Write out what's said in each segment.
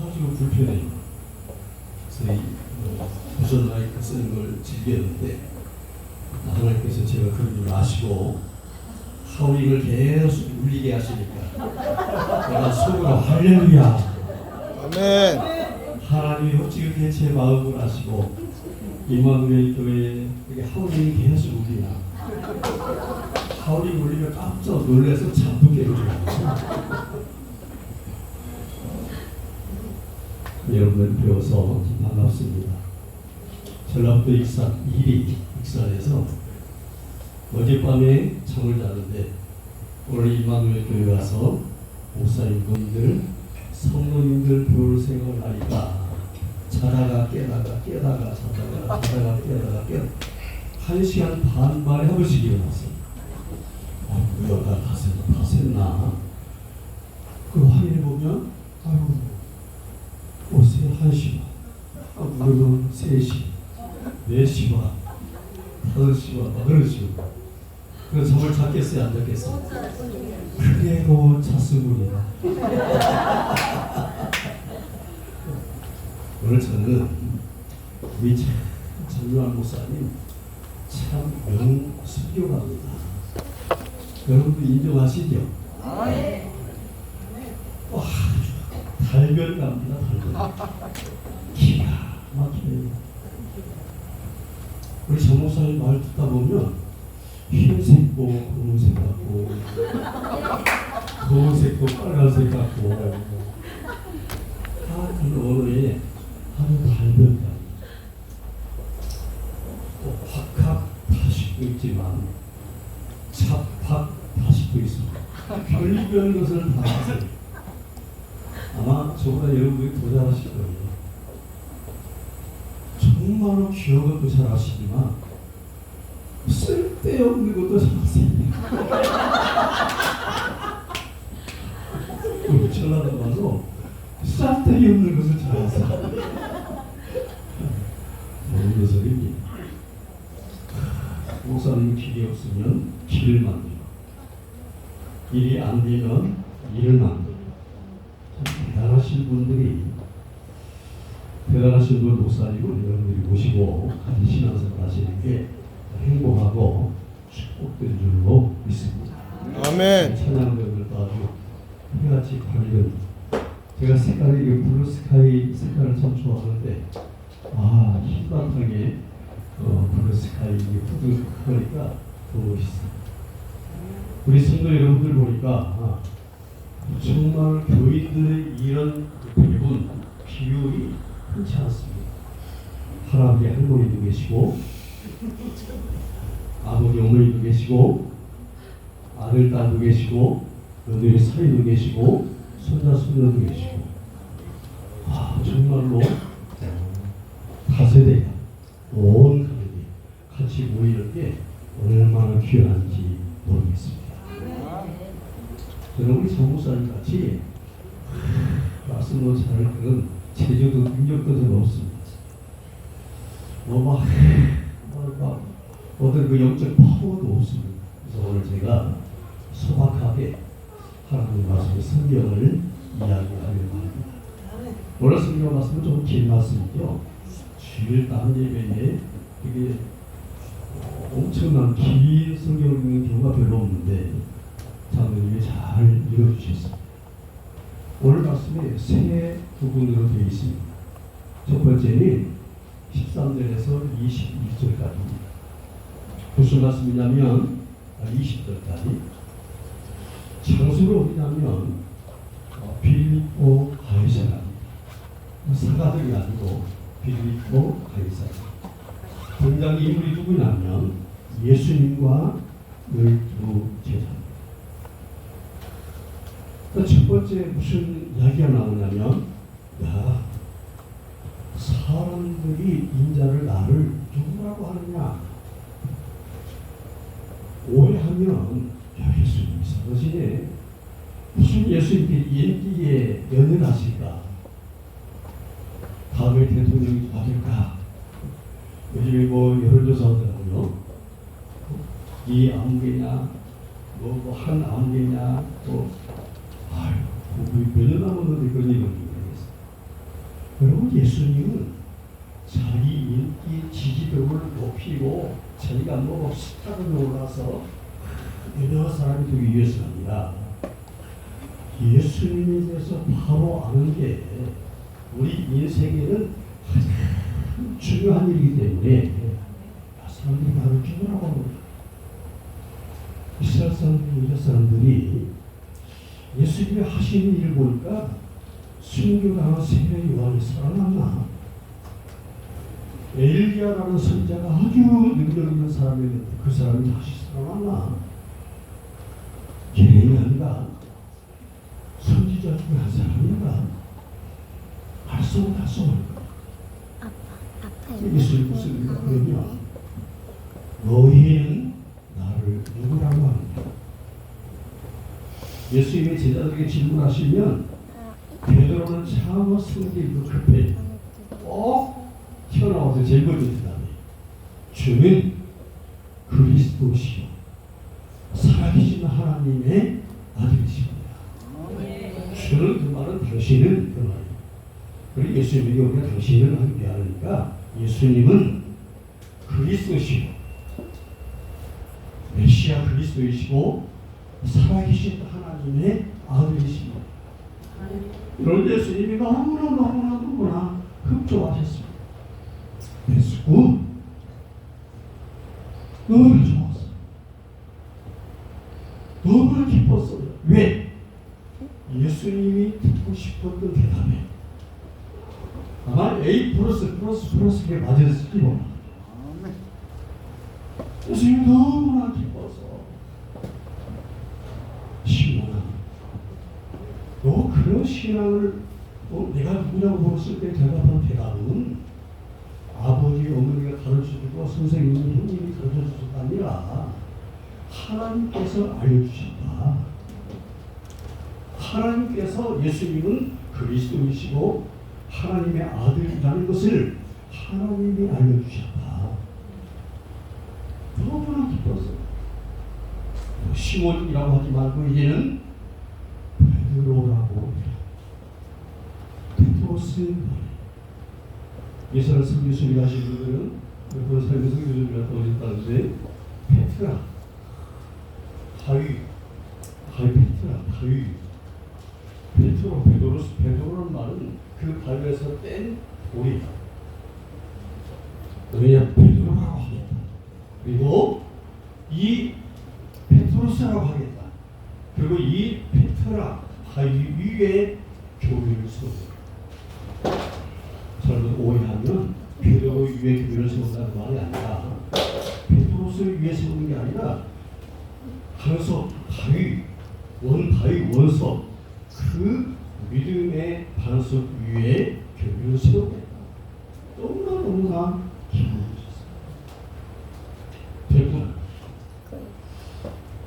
아주 불편해요. 그래서 무슨 마이크 쓰는 걸 즐겼는데 하나님께서 제가 그런 줄 아시고 하울링을 계속 울리게 하시니까 내가 속으로 할렐루야 아멘. 하나님이 어찌 제 마음을 아시고 임마누엘 교회에 이렇게 하울링이 계속 울리나 하울링 울리면 깜짝 놀라서 잠도 깨고 여러분들 배워서 반갑습니다. 전라북도 익산에서 어젯밤에 잠을 자는데 오늘 임마누엘 교회 와서 목사님들 성도님들 배울 생각을 하니까 자다가 깨다가 자다가 깨다가 1시간 반 만에 한 번씩 일어났어요. 뭐가 다 샜나? 그 확인해보면 옷에 1시 반, 무릎은 3시, 4시 반, 5시 반, 그런 식으로. 그래서 잠을 잤겠어요, 안 잤겠어요? 그래도 잤습니다. 오늘 저는 우리 전유한 목사님 참 명수교가입니다. 여러분도 인정하시죠? 와, 달변갑니다, 달변. 기가 막혀요. 우리 전 목사님 말 듣다 보면 흰색고 검은색 같고 검은색고 빨간색 같고 다 그 언어에 하는 달변갑. 또 확학 다시도 있지만 잡학 다시도 있습니다. 별별 것을 다 하세요. 아마 저보다 여러분들이 더 잘하실 거예요. 정말로 귀여운 것도 잘 아시지만 쓸데없는 것도 잘 아세요. 우리 전라도 가서 쓸데없는 것을 잘 아세요. 모르는 소리입니다. 목사님 길이 없으면 길을 만들고 일이 안 되면 일을 만들고 대단하신 분들이 대단하신 분 목사님을 여러분들이 모시고 같이 신앙생활 하시는 게 행복하고 축복된 줄로 믿습니다. 아멘. 찬양들도 아주 해같이 밝은 제가 색깔이 블루 스카이 색깔을 참 좋아하는데 흰바탕에 블루 스카이 후드하니까 더 멋있어요. 우리 성도 여러분들 보니까 정말 교인들의 이런 배분 비율이 흔치 않습니다. 할아버지 할머니도 계시고 아버지 어머니도 계시고 아들 딸도 계시고 며느리 사위도 계시고 손자 손녀도 계시고 정말로 다세대가 온 가족이 같이 모이는 게 얼마나 귀한지 모르겠습니다. 저는 우리 전무사님 같이 말씀도 잘 듣는 제주도 능력도 좀 없습니다. 어떤 그 영적 파워도 없습니다. 그래서 오늘 제가 소박하게 하나님 말씀 성경을 이야기하려고 합니다. 오늘 성경 말씀은 좀 긴 말씀이죠. 주일 남 예배에 이게 엄청난 긴 성경을 읽는 경우가 별로 없는데 장로님이 잘 읽어주셨습니다. 오늘 말씀이 세 부분으로 되어 있습니다. 첫 번째는 13절에서 21절까지입니다. 무슨 말씀이냐면 20절까지 장소로 어디냐면 빌립보 가이사라, 사가들이 아니고 빌립보 가이사라. 등장 인물이 누구냐면 예수님과 12제자. 첫 번째 무슨 이야기가 나오냐면 사람들이 인자를 나를 누구라고 하느냐 오해하면 예수님이 사라지네. 무슨 예수님께 인기에 연연하실까? 다음에 대통령이 누가 될까? 요즘에 여론조사하더라고요. 이 아무개냐 한 아무개냐 몇 년 남았는데 그런 얘기를 모르겠어요. 여러분, 예수님은 자기 인기 지지도를 높이고 자기가 뭐 스타로 올라서 여러 사람이 되기 위해서가 아니라 예수님에 대해서 바로 아는 게 우리 인생에는 가장 중요한 일이기 때문에 사람들이 나를 죽으라고 합니다. 이스라엘 사람들이, 유다 사람들이 예수님이 하시는 일을 보니까 순교당한 세례 요한이 살아났나? 엘리야라는 선자가 아주 능력 있는 사람이었는데 그 사람이 다시 살아났나? 걔네가 아니라 선지자 중에 한 사람인가? 알 수 없다, 알 수 없다. 예수님 무슨 일이냐? 그러냐? 너희는 나를 누구라고 하느냐? 예수님이 제자들에게 질문하시면 베드로는 차마 성질도 급해 튀어나와서 제일 먼저 대답해. 주는 그리스도시요 살아계신 하나님의 아들이십니다. 주는 그 말은 당신은 그 말이에요. 그리고 예수님에게 우리가 당신을 하게 하니까 예수님은 그리스도시요 메시아 그리스도이시고 살아계신 하나님의 아들이십니다. 그런 예수님이 너무나 흡족하셨습니다. 그래서 너무나 좋았어요. 너무나 기뻤어요. 왜? 예수님이 듣고 싶었던 대답에 아마 A 플러스에 맞았을지 몰라. 예수님이 너무나 기뻐서 신앙 너 그런 신앙을 내가 누구냐고 물었을 때 대답한 대답은 아버지, 어머니가 가르쳐주고 선생님이, 형님이 가르쳐주서가 아니라 하나님께서 알려주셨다. 하나님께서 예수님은 그리스도이시고 하나님의 아들이라는 것을 하나님이 알려주셨다. 너무나 기뻤어요. 시몬이라고 하지 말고 이제는 베드로라고 베드로스 예수를 섬기 수리 하신 분들은 그 삶에서 요즘이라 떠오셨다는데 페트라 가위 페트라 베드로라는 말은 그 가위에서 뗀 돌이다. 왜냐 베드로라고 하겠다. 그리고 이 페트로스라고 하겠다. 그리고 이 페트라 가위 위에 교회를 세우고 저는 오해하면 베드로 위에 교회를 세운다는 말이 아니라 베드로스를 위해 세우는 게 아니라 반석, 바위, 원석 그 믿음의 반석 위에 교회를 세우겠다. 너무나 기뻐하셨어요. 베드로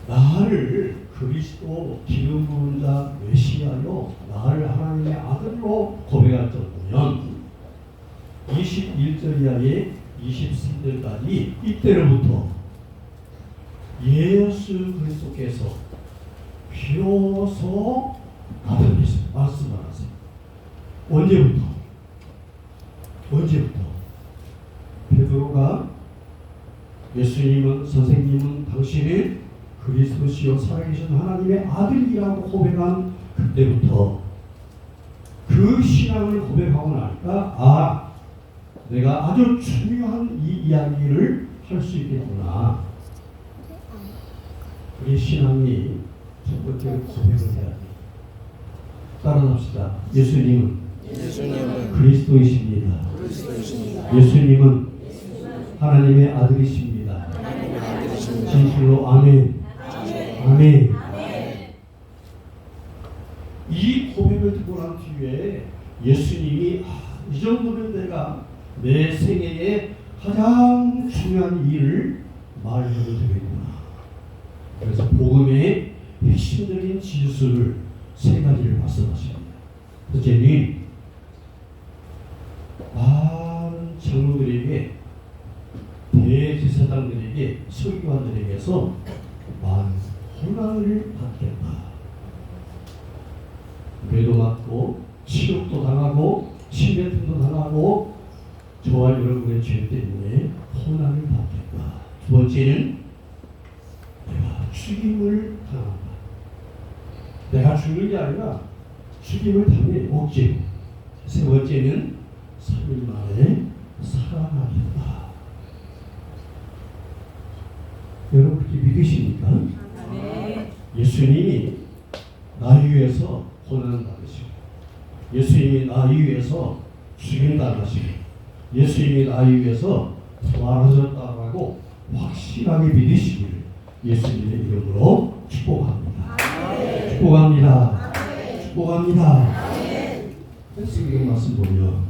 나를 그리스도 기름 부은 자 메시아요 나를 하나님의 아들로 고백할 정도면 21절 이하에 23절까지 이때로부터 예수 그리스도께서 비로소 아들이시여 말씀하세요. 언제부터? 베드로가 예수님은 선생님은 당신의 그리스도시요 살아계신 하나님의 아들이라고 고백한 그때부터 그 신앙을 고백하고 나니까 내가 아주 중요한 이 이야기를 할 수 있겠구나. 우리 신앙이 첫 번째로 고백을 해야 돼. 따라합시다. 예수님은 그리스도이십니다. 예수님은 하나님의 아들이십니다. 진실로 아멘. 이 고백을 듣고 난 뒤에 예수님이 이 정도면 내가 내 생애에 가장 중요한 일을 말해도 되겠구나. 그래서 복음의 핵심적인 진술을 세 가지를 말씀하십니다. 첫째는 많은 장로들에게 대제사장들에게 서기관들에게서 많은 고난을 받겠다. 매도 맞고 치욕도 당하고 침뱉음도 저와 여러분의 죄 때문에 고난을 받겠다. 두 번째는 내가 죽임을 당한다. 내가 죽는 게 아니라 죽임을 당해 억지로. 세 번째는 3일 만에 살아나겠다. 여러분 그렇게 믿으십니까? 네. 예수님이 나 위해서 고난 받으시고, 예수님이 나 위해서 죽임 당하시고, 예수님이 나 위해서 부활하셨다고 확실하게 믿으시기를 예수님의 이름으로 축복합니다. 축복합니다. 축복합니다. 성경 말씀 보면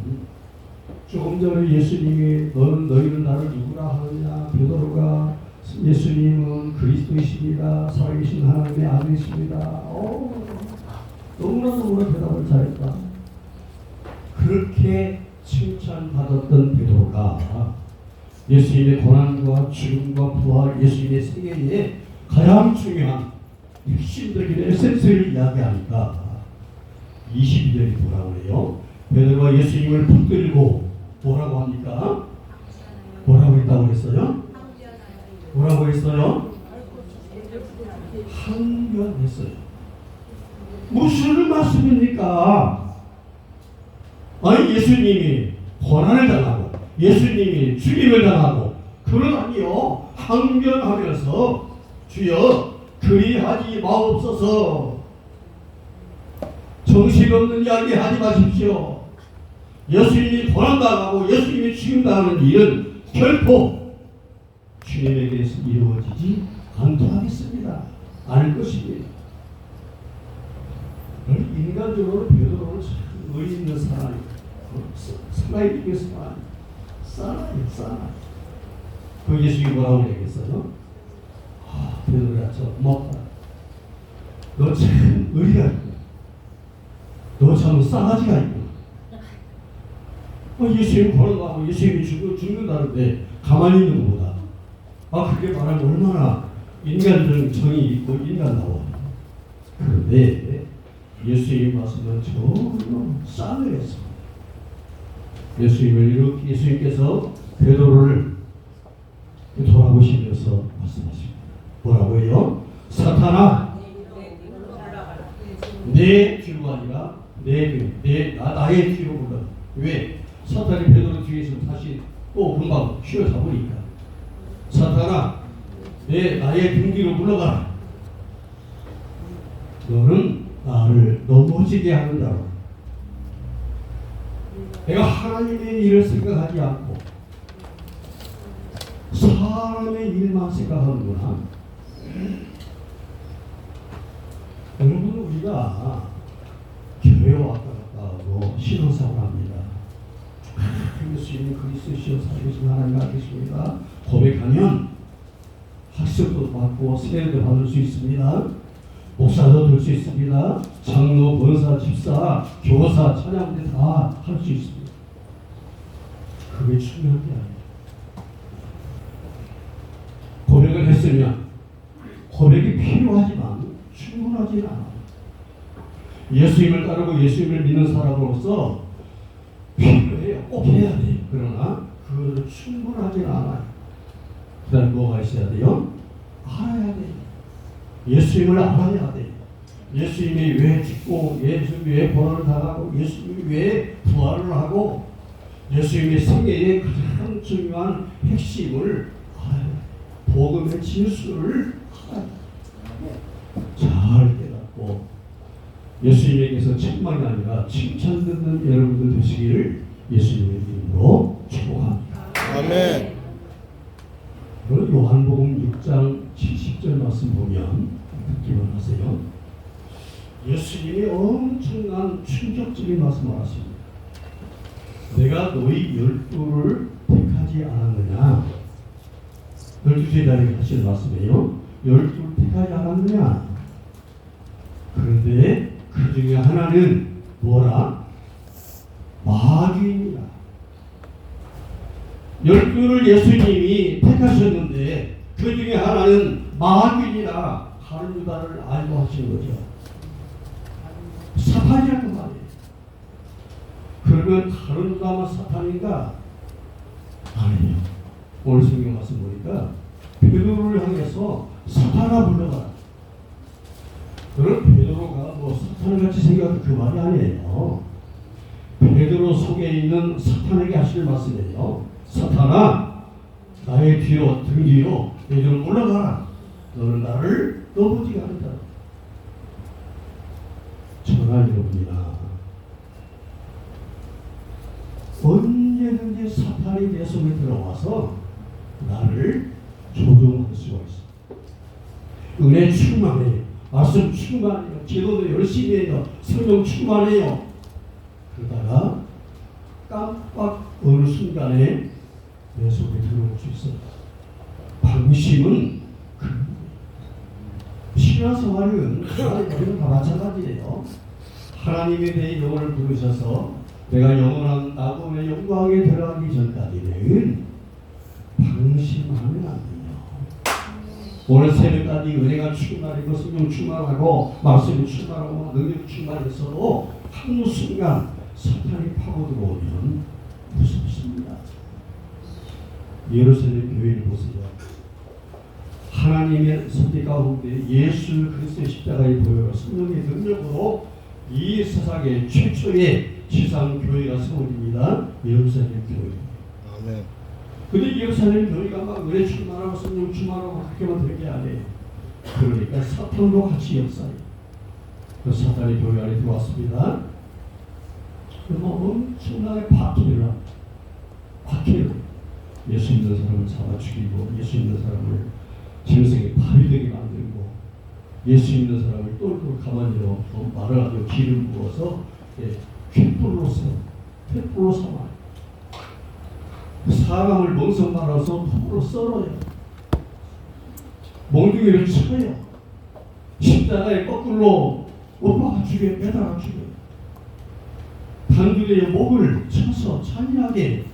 조금 전에 예수님이 너희는 나를 누구라 하느냐, 베드로가 예수님은 그리스도이십니다. 살아계신 하나님의 아들이십니다. 너무나 대답을 잘했다. 그렇게 칭찬받았던 베드로가 예수님의 고난과 죽음과 부활, 예수님의 생애에 가장 중요한 핵심적인 에센스를 이야기하니까 22절이 뭐라고 그래요? 베드로가 예수님을 붙들고 뭐라고 합니까? 뭐라고 했다고 했어요? 뭐라고 했어요? 항변했어요. 무슨 말씀입니까? 아니 예수님이 고난을 당하고 예수님이 죽임을 당하고 그러다니요 항변하면서 주여 그리하지 마옵소서, 정신없는 이야기 하지 마십시오. 예수님이 고난당하고 예수님이 죽임당하는 일은 결코 주님에게서 이루어지지 않도록하겠습니다. 알 것입니다. 인간적으로 베드로는 참 의리 있는 사람이에요. 살아있는 사람이에요. 싸나요. 그 예수님이 뭐라고 얘기했어요? 베드로야 저 고맙다. 너 참 의리가 있구나. 너 참 싸가지가 있구나. 예수님이 고난당하고 예수님이 죽는다는데 가만히 있는 것보다 그렇게 말하면 얼마나 인간적인 정이 있고 인간다워. 그런데 예수님이 말씀은 전혀 싸늘했습니다. 예수님께서 베드로를 돌아보시면서 말씀하십니다. 뭐라고 해요? 사탄아, 내 뒤로 아니라 나의 뒤로 불러. 왜? 사탄이 베드로 뒤에서 다시 또 금방 휘어잡으니까. 사탄아, 나의 등 뒤로 물러가라. 너는 나를 넘어지게 하는 자로. 내가 하나님의 일을 생각하지 않고 사람의 일만 생각하는구나. 여러분 우리가 교회 왔다 갔다 하고 신앙생활 합니다. 예수님이 그리스도시여 살아계신 하나님 아니십니까? 고백하면 학습도 받고 세례도 받을 수 있습니다. 목사도 될 수 있습니다. 장로, 권사, 집사, 교사, 찬양대 다 할 수 있습니다. 그게 중요한 게 아니에요. 고백을 했으면 고백이 필요하지만 충분하지는 않아요. 예수님을 따르고 예수님을 믿는 사람으로서 필요해요. 꼭 해야 돼요. 그러나 그것은 충분하지는 않아요. 그 다음에 뭐가 있어야 돼요? 알아야 돼요. 예수님을 알아야 돼요. 예수님이 왜 죽고 예수님이 왜 고난을 당하고 예수님이 왜 부활을 하고 예수님의 생애의 가장 중요한 핵심을 알아야 돼요. 복음의 진수를 알아야 돼요. 잘 깨닫고 예수님에게서 책망이 아니라 칭찬 듣는 여러분들 되시기를 예수님의 이름으로 축복합니다. 아멘. 그 요한복음 6장 70절 말씀 보면 듣기만 하세요. 예수님이 엄청난 충격적인 말씀을 하십니다. 내가 너희 12를 택하지 않았느냐. 12제자에게 하시는 말씀이에요. 12를 택하지 않았느냐. 그런데 그 중에 하나는 뭐라? 마귀입니다. 12를 예수님이 택하셨는데 그 중에 하나는 마귀니라 가룟 유다를 알고 하시는 거죠. 사탄이라는 말이에요. 그러면 가룟 유다만 사탄인가? 아니요. 오늘 성경 말씀 보니까 베드로를 향해서 사탄아 불러가라. 그런 베드로가 뭐 사탄같이 생각한 그 말이 아니에요. 베드로 속에 있는 사탄에게 하실 말씀이에요. 사탄아, 나의 뒤로 등 뒤로 베드로 올라가라. 너는 나를 넘어지게 하리라. 전하 여러분이나 언제든지 사탄이 내 속에 들어와서 나를 조종할 수가 있어. 은혜 충만해요. 말씀 충만해요. 기도도 열심히 해요. 성령 충만해요. 그러다가 깜빡 어느 순간에 내 속에 들어올 수 있어요. 방심은 신앙생활은 우리는 다 마찬가지예요. 하나님에 대해 영혼을 부르셔서 내가 영원한 나군의 영광에 들어가기 전까지는 방심하면 안 돼요. 오늘 새벽까지 은혜가 충만하고 성령 충만하고 말씀이 충만하고 능력이 충만했어도 한순간 사탄이 파고 들어오면 무섭습니다. 예루살렘 교회를 보세요. 하나님의 선택 가운데 예수 그리스도의 십자가의 보혈과 성령의 능력으로 이 세상의 최초의 지상 교회가 세워집니다. 예루살렘 교회. 아멘. 근데 예루살렘 교회가 막 은혜 충만하고 성령 충만하고 그렇게만 되는 게 아니에요. 그러니까 사탄도 같이 역사해요. 그 사탄이 교회 안에 들어왔습니다. 그러면 엄청나게 박해를 예수 믿는 사람을 잡아 죽이고 예수 믿는 사람을 짐승의 밥이 되게 만들고 예수 믿는 사람을 똘똘 가만히로 말을 하고 기름 부어서 횃불로 삼아요. 사람을 멍석 말아서 톱으로 썰어요. 몽둥이를 쳐요. 십자가에 거꾸로 오빠가 죽여요. 매달아 죽여요. 단둘의 목을 쳐서 잔인하게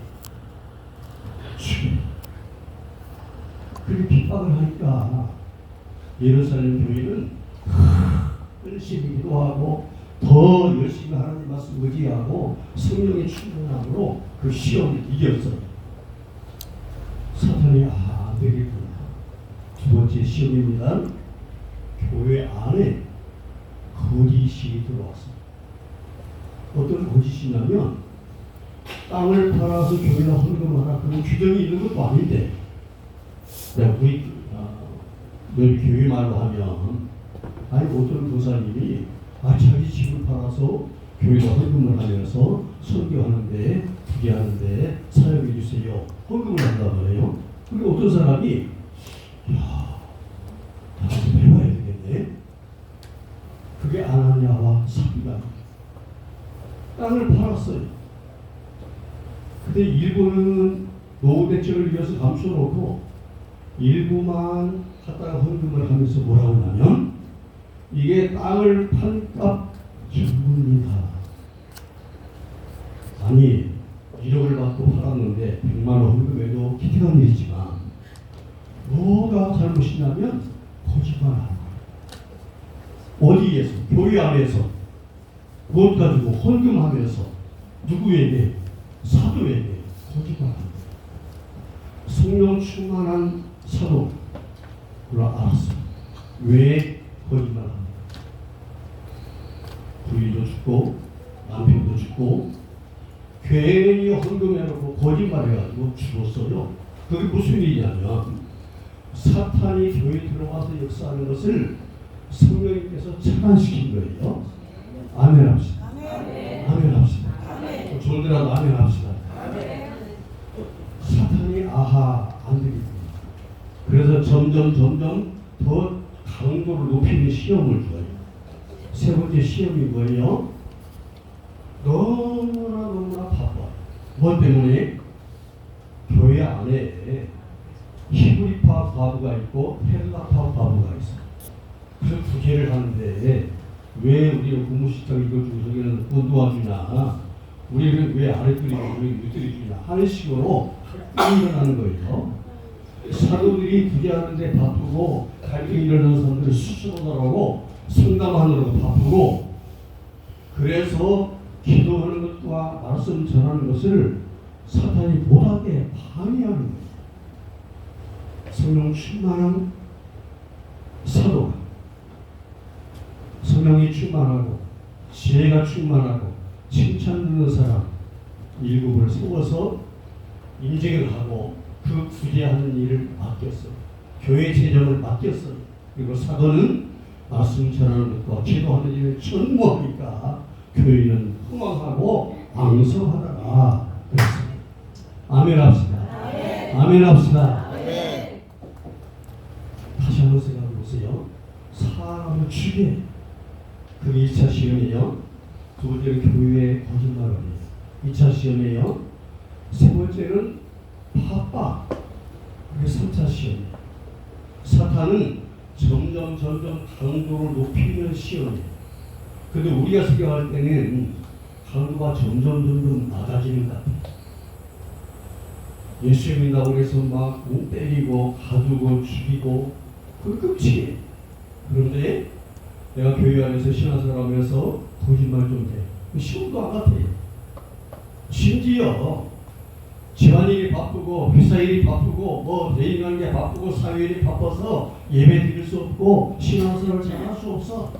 죽여요. 그렇게 핍박을 하니까 예루살렘 교회는 열심히 기도하고 더 열심히 하나님 말씀 의지하고 성령의 충만함으로 그 시험을 이겼어요. 사탄이 안 되겠구나. 두 번째 시험입니다. 교회 안에 거짓이 들어왔어요. 어떤 거짓이냐면 땅을 팔아서 교회나 헌금하라 그런 규정이 있는 것도 아닌데 우리 교회 말로 하면 아니 어떤 교사님이 자기 집을 팔아서 교회에 헌금을 하면서 설교하는데 기도하는데 사용해 주세요. 헌금을 한다고 해요. 그리고 어떤 사람이 나도 해봐야 되겠네. 그게 아나니아와 삽비라 땅을 팔았어요. 근데 일부는 노후 대책을 위해서 감춰놓고 일부만 갖다가 헌금을 하면서 뭐라고 하냐면 이게 땅을 판 값 전부입니다. 아니 1억을 받고 팔았는데 100만 원 헌금해도 기특한 일이지만 뭐가 잘못이냐면 거짓말하는 거예요. 어디에서? 교회 안에서 무엇 가지고 헌금하면서 누구에게? 사도에게 거짓말하는 거예요. 성령 충만한 사도 그걸 알았어요. 왜 거짓말합니까? 부인도 죽고 남편도 죽고 괜히 헌금해놓고 거짓말해가지고 죽었어요. 그게 무슨 일이냐면 사탄이 교회에 들어와서 역사하는 것을 성령님께서 차단시킨 거예요. 아멘 합시다. 아멘 합시다. 졸더라도 아멘 합시다. 사탄이 안 되겠구나. 그래서 점점 더 강도를 높이는 시험을 줘요. 세 번째 시험이 뭐예요? 너무나 바빠. 뭐 때문에? 교회 안에 히브리파 과부가 있고 헬라파 과부가 있어. 그래서 두 개를 하는데 왜 우리는 고무시장 이걸 주고 저기는 못 도와주냐? 우리는 왜 아랫들이 우리 윗들이 주냐? 하는 식으로 일어나는 거예요. 사도들이 부재하는데 바쁘고 갈등이 일어나는 사람들을 수술하느라고 상담하느라고 바쁘고 그래서 기도하는 것과 말씀 전하는 것을 사탄이 못하게 방해하는 거예요. 성령 충만한 사도가 성령이 충만하고 지혜가 충만하고 칭찬 듣는 사람 일곱을 세워서 인증을 하고 그 구제하는 일을 맡겼어. 교회 재정을 맡겼어. 그리고 사도는 말씀 전하는 것과 기도하는 일을 전무하니까 교회는 흥왕하고 왕성하더라. 그랬습니다. 아멘 합시다. 아멘 합시다. 다시 한번 생각해 보세요. 사람을 죽여. 그게 2차 시험이에요. 두 번째는 교회의 거짓말이에요. 2차 시험이에요. 세 번째는 파빠. 그게 3차 시험이에요. 사탄은 점점 강도를 높이는 시험이에요. 근데 우리가 생각할 때는 강도가 점점 낮아지는 것 같아요. 예수 믿는다고 해서 막 때리고 가두고 죽이고 그 끝이에요. 그런데 내가 교회 안에서 신앙생활하면서 거짓말 좀 해. 시험도 안 같아요. 심지어 집안일이 바쁘고 회사 일이 바쁘고 뭐 대인관 게 바쁘고 사회일이 바빠서 예배 드릴 수 없고 신앙생활을 잘할 수 없어.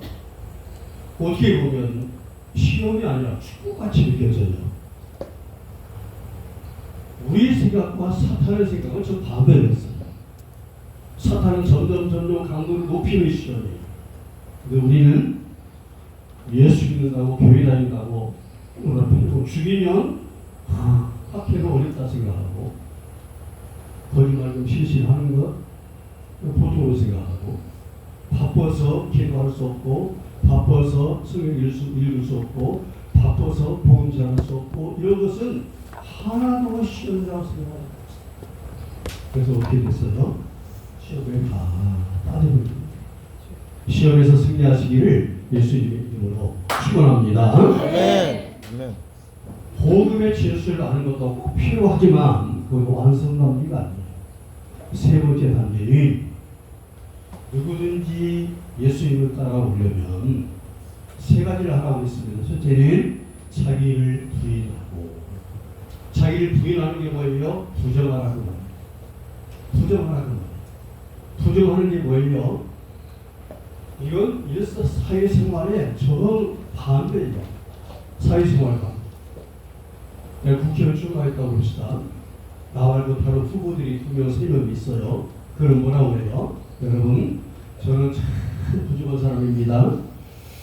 어떻게 보면 시험이 아니라 축구같이 느껴져요. 우리 생각과 사탄의 생각은 좀 반대였어요. 사탄은 점점 강도를 높이는 시험이에요. 근데 우리는 예수 믿는다고 교회 다닌다고 보통 죽이면 학회가 어렵다 생각하고 거짓말 좀 실시하는 것 보통으로 생각하고 바빠서 기도할 수 없고 바빠서 성경 읽을 수 없고 바빠서 복음 전할 수 없고 이런 것은 하나도 시험이라고 생각합니다. 그래서 어떻게 됐어요? 시험에 다 따져버립니다. 시험에서 승리하시기를 예수님의 이름으로 축원합니다. 아멘. 복음의 진술을 아는 것도 꼭 필요하지만 그건 완성 단계가 아니에요. 세 번째 단계는 누구든지 예수님을 따라오려면 세 가지를 하라고 했습니다. 첫째는 자기를 부인하고, 자기를 부인하는 게 뭐예요? 부정하라는 거예요. 부정하라는 거예요. 부정하는 게 뭐예요? 이건 사회생활에 정 반대예요. 사회생활과 내가 국회의원 출마했다고 봅시다. 나 말고 다른 후보들이 2명, 3명 있어요. 그럼 뭐라고 해요? 여러분, 저는 참 부족한 사람입니다.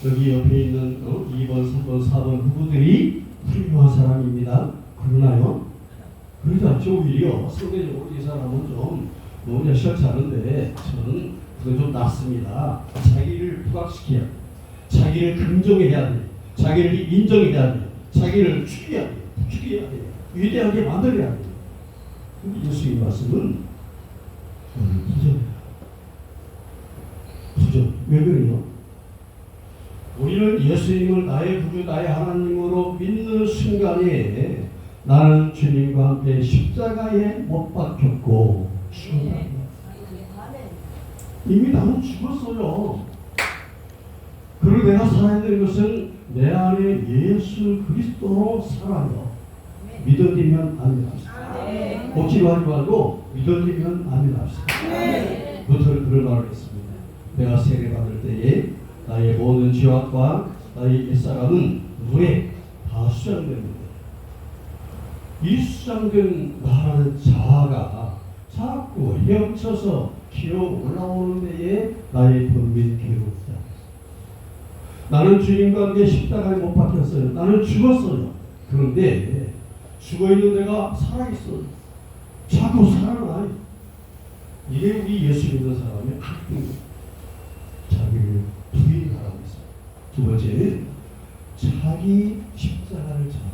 여기 옆에 있는 2번, 3번, 4번 후보들이 훌륭한 사람입니다. 그러나요? 그러지 않죠. 오히려 상대적으로 이 사람은 좀 너무 시원치 않은데 저는 그건 좀 낫습니다. 자기를 부각시켜야 돼. 자기를 긍정해야 돼. 자기를 인정해야 돼. 자기를 죽여야 돼. 죽여야 돼. 위대하게 만들어야 돼. 근데 예수의 말씀은 부정해요. 부정. 왜 그래요? 우리는 예수님을 나의 구주, 나의 하나님으로 믿는 순간에 나는 주님과 함께 십자가에 못 박혔고 죽었다. 이미 나는 죽었어요. 그리고 내가 살아야 되는 것은 내 안에 예수 그리스도로 살아요. 믿어지면 아멘 합시다. 억지로 하지 말고 믿어지면 아멘 합시다. 부터는 그런 말을 했습니다. 내가 세례받을 때에 나의 모든 죄악과 나의 옛사람은 물에 다 수장됩니다. 이 수장된 나라는 자아가 자꾸 헤엄쳐서 기어 올라오는 데에 나의 번민 괴롭다. 나는 주님과 함께 십자가에 못 박혔어요. 나는 죽었어요. 그런데 죽어있는 내가 살아있어요. 자꾸 살아나요. 이게 우리 예수 믿는 사람의 학교입니다. 자기를 부인하라고 했습니다. 두 번째는 자기 십자가를 져라.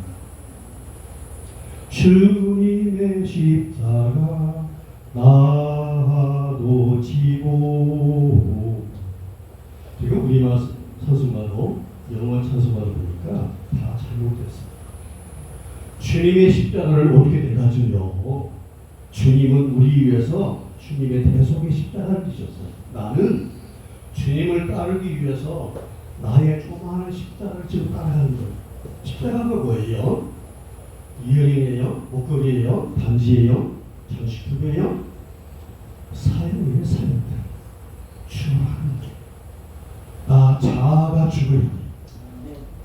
주님의 십자가 나도 지고. 지금 우리말 찬송가도 영어 찬송가도 보니까 다 잘못됐어요. 주님의 십자가를 어떻게 내가 지요? 주님은 우리 위해서 주님의 대속의 십자가를 지셨어요. 나는 주님을 따르기 위해서 나의 조그마한 십자가를 지고 따라가는 거예요. 십자가가 뭐예요? 이어링이에요? 목걸이에요? 반지예요? 장식품이에요? 사용이에요, 사용들. 추하는 게. 나 자아가 죽어야 돼.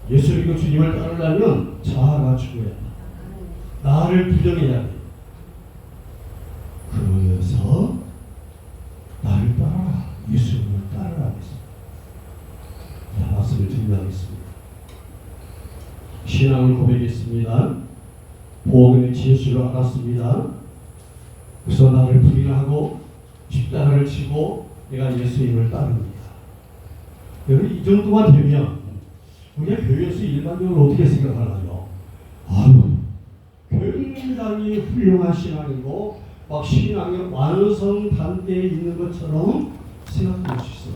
예수 믿고 주님을 따르려면 자아가 죽어야 돼. 나를 부정해야 돼. 그러면서 나를 따라라. 예수님을 따르라 하겠습니다. 자, 말씀을 정리하겠습니다. 신앙을 고백했습니다. 복음의 진수를 알았습니다. 그래서 나를 부인하고 십자가를 치고 내가 예수님을 따릅니다. 여러분, 이 정도만 되면 우리가 교회에서 일반적으로 어떻게 생각하나요? 아유, 굉장히 훌륭한 신앙이고 막 신앙의 완성 단계에 있는 것처럼 생각할 수 있어요.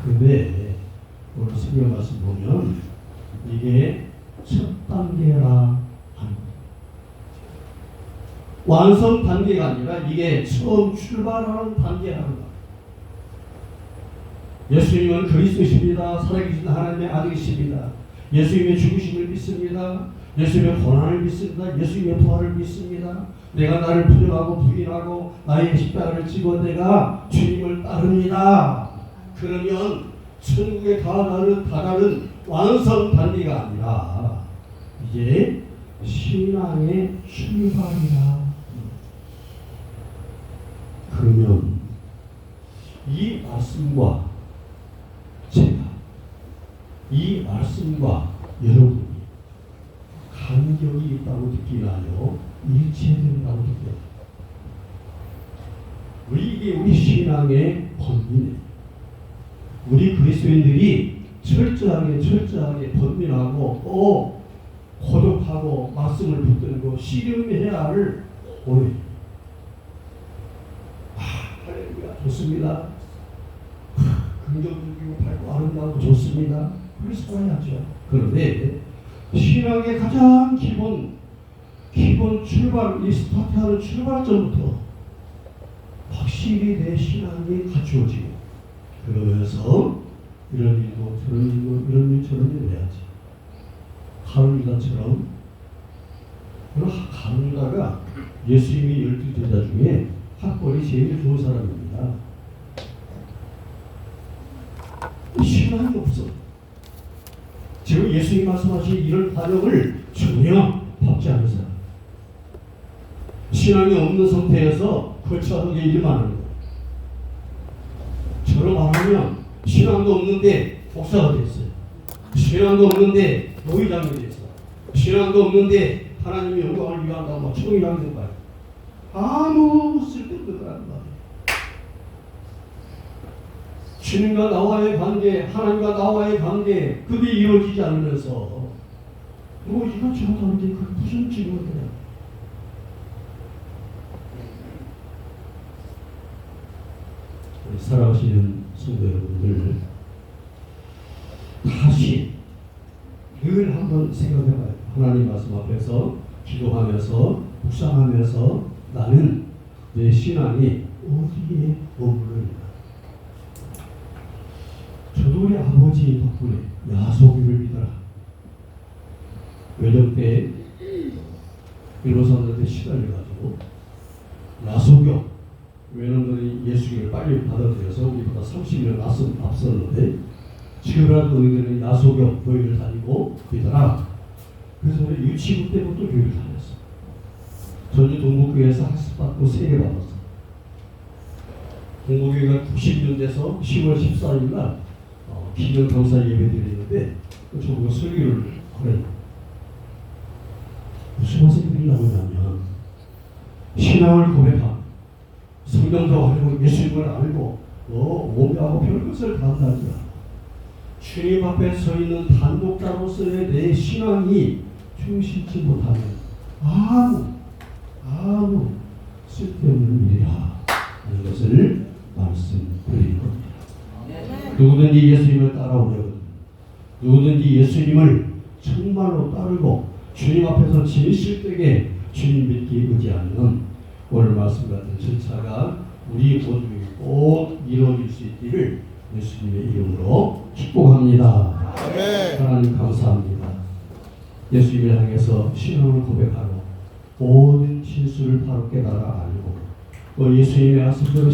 그런데 오늘 성경 말씀 보면 이게 첫 단계라 하는 거예요. 완성 단계가 아니라 이게 처음 출발하는 단계라는 거예요. 예수님은 그리스도십니다. 살아계신 하나님의 아들이십니다. 예수님의 죽으심을 믿습니다. 예수님의 고난을 믿습니다. 예수님의 부활을 믿습니다. 내가 나를 부정하고 부인하고 나의 십자가를 지고 내가 주님을 따릅니다. 그러면 천국에 다가가는 완성 단계가 아니라 이제 신앙의 출발이라. 그러면 이 말씀과 제가 이 말씀과 여러분이 간격이 있다고 느끼나요? 일치된다고 느껴요. 이게 우리 신앙의 본민이에요. 우리 그리스도인들이 철저하게 번민하고 또 고독하고 말씀을 붙들고 씨름해야 할 오해. 할렐루야, 좋습니다. 긍정적이고 밝고 아름다우고 좋습니다. 그렇게 살아야죠. 그런데 신앙의 가장 기본 출발, 이 스타트하는 출발점부터 확실히 내 신앙이 갖추어지고 그러면서 이런 일도 저런 일도 이런 일 저런 일 해야지. 가룟유다처럼. 가룟유다가 예수님이 12제자 중에 학벌이 제일 좋은 사람입니다. 신앙이 없어. 지금 예수님이 말씀하신 이런 과정을 전혀 밟지 않은 사람. 신앙이 없는 상태에서 거쳐하게 일만 하는 거예요. 저로 말하면 신앙도 없는데 목사가 됐어요. 신앙도 없는데 노회장이 됐어. 신앙도 없는데 하나님의 영광을 위한다고 막 총이라고 된 거예요. 아무 쓸데없는 거라는 거예요. 주님과 나와의 관계, 하나님과 나와의 관계, 그게 이루어지지 않으면서 뭐 이것저것 하는데 그게 무슨 증거냐? 우리 사랑하시는 성도 여러분들, 다시 늘 한번 생각해봐요. 하나님 말씀 앞에서 기도하면서 묵상하면서 나는 내 신앙이 어디에 머무르는가? 저도 우리 아버지 덕분에 야소교를 믿어라. 외정 때 변호사들한테 시달려가지고 야소교 외놈들이 예수님을 빨리 받아들여서 우리보다 30년 앞섰는데 지금이라도 너희들은 야소교 교회를 다니고 믿어라. 그래서 우리 유치부 때부터 교회를 다녔어. 전주 동국교회에서 학습받고 세례 받았어. 동국교회가 90년 돼서 10월 14일 날 기념 강사 예배 드리는데 저보고 설교를 하래요. 무슨 말씀이 드리려고 신앙을 고백하고 성경도 알고 예수님을 알고 오묘하고 별것을 다 한다니까. 주님 앞에 서 있는 단독자로서의 내 신앙이 충실치 못하면 아무 쓸데없는 일이라 하는 것을 말씀드리는 겁니다. 누구든지 예수님을 따라오려거든 누구든지 예수님을 정말로 따르고 주님 앞에서 진실되게 주님 믿기 의지하는 오늘 말씀 같은 절차가 우리 모두에게 꼭 이루어질 수 있기를 예수님의 이름으로 축복합니다. 아멘. 하나님 감사합니다. 예수님을 향해서 신앙을 고백하고 줄을 바로 깨달아 알고 또 예수님의 말씀대로